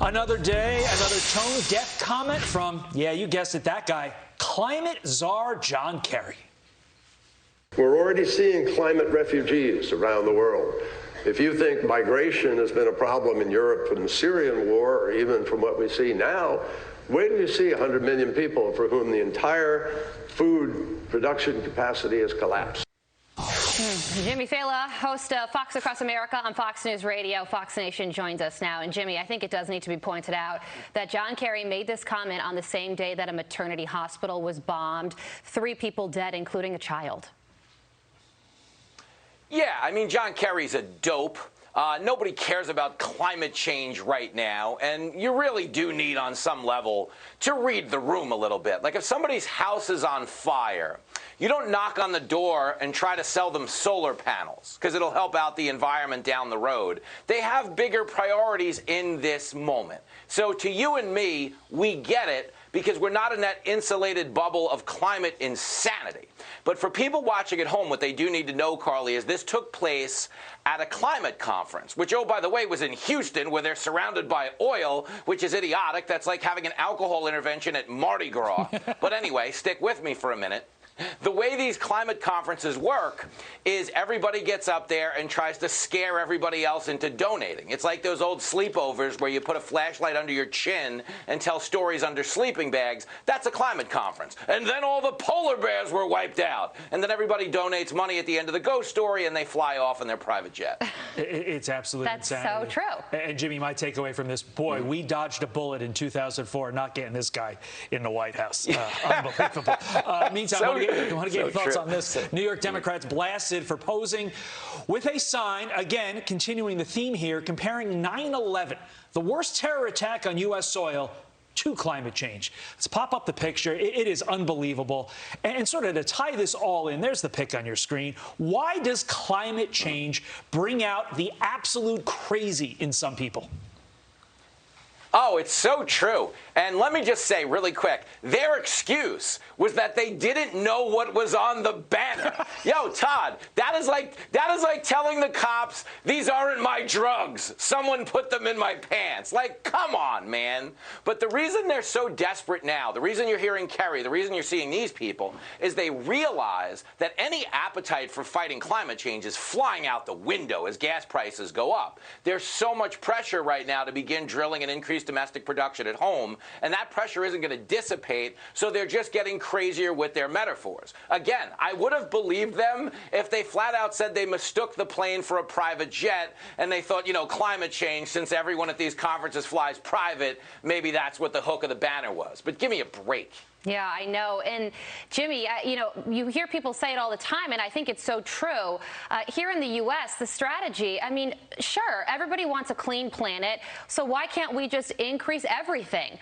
Another day, another tone-deaf comment from, yeah, you guessed it, that guy, climate czar John Kerry. We're already seeing climate refugees around the world. If you think migration has been a problem in Europe from the Syrian war, or even from what we see now, wait till you see 100 million people for whom the entire food production capacity has collapsed. Jimmy Failla, host of Fox Across America on Fox News Radio. Fox Nation joins us now. And Jimmy, I think it does need to be pointed out that John Kerry made this comment on the same day that a maternity hospital was bombed. 3 people dead, including a child. Yeah, I mean, John Kerry's a dope. Nobody cares about climate change right now, and you really do need, on some level, to read the room a little bit. Like, if somebody's house is on fire, you don't knock on the door and try to sell them solar panels, because it'll help out the environment down the road. They have bigger priorities in this moment. So to you and me, we get it, because we're not in that insulated bubble of climate insanity. But for people watching at home, what they do need to know, Carly, is this took place at a climate conference, which, oh, by the way, was in Houston, where they're surrounded by oil, which is idiotic. That's like having an alcohol intervention at Mardi Gras. But anyway, stick with me for a minute. The way these climate conferences work is everybody gets up there and tries to scare everybody else into donating. It's like those old sleepovers where you put a flashlight under your chin and tell stories under sleeping bags. That's a climate conference. And then all the polar bears were wiped out. And then everybody donates money at the end of the ghost story and they fly off in their private jet. It's absolute insanity. That's so true. And Jimmy, my takeaway from this, boy, we dodged a bullet in 2004 not getting this guy in the White House. Unbelievable. Meantime, I want to get your thoughts on this. New York Democrats blasted for posing with a sign, again, continuing the theme here, comparing 9/11, the worst terror attack on U.S. soil, to climate change. Let's pop up the picture. It is unbelievable. And sort of to tie this all in, there's the pic on your screen. Why does climate change bring out the absolute crazy in some people? Oh, it's so true. And let me just say really quick, their excuse was that they didn't know what was on the banner. Yo, Todd, that is like telling the cops, these aren't my drugs. Someone put them in my pants. Like, come on, man. But the reason they're so desperate now, the reason you're hearing Kerry, the reason you're seeing these people, is they realize that any appetite for fighting climate change is flying out the window as gas prices go up. There's so much pressure right now to begin drilling and increase domestic production at home, and that pressure isn't going to dissipate, so they're just getting crazier with their metaphors. Again, I would have believed them if they flat out said they mistook the plane for a private jet and they thought, you know, climate change, since everyone at these conferences flies private, maybe that's what the hook of the banner was. But give me a break. Yeah, I know. And Jimmy, you know, you hear people say it all the time, and I think it's so true. Here in the U.S., the strategy, I mean, sure, everybody wants a clean planet, so why can't we just increase everything?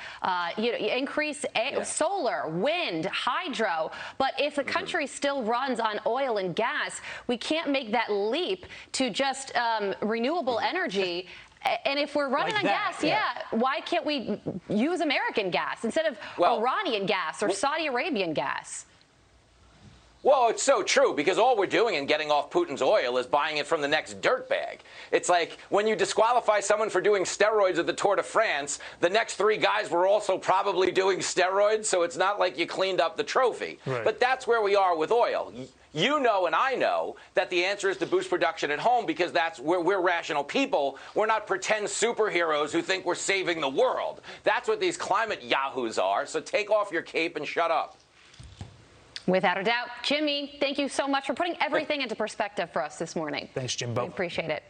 You know, increase solar, wind, hydro. But if the country still runs on oil and gas, we can't make that leap to just renewable energy. And if we're running on gas, why can't we use American gas instead of Iranian gas or Saudi Arabian gas? Well, it's so true, because all we're doing in getting off Putin's oil is buying it from the next dirtbag. It's like when you disqualify someone for doing steroids at the Tour de France, the next 3 guys were also probably doing steroids, so it's not like you cleaned up the trophy. Right. But that's where we are with oil. You know and I know that the answer is to boost production at home, because that's where we're rational people. We're not pretend superheroes who think we're saving the world. That's what these climate yahoos are, so take off your cape and shut up. Without a doubt. Jimmy, thank you so much for putting everything into perspective for us this morning. Thanks, Jimbo. We appreciate it.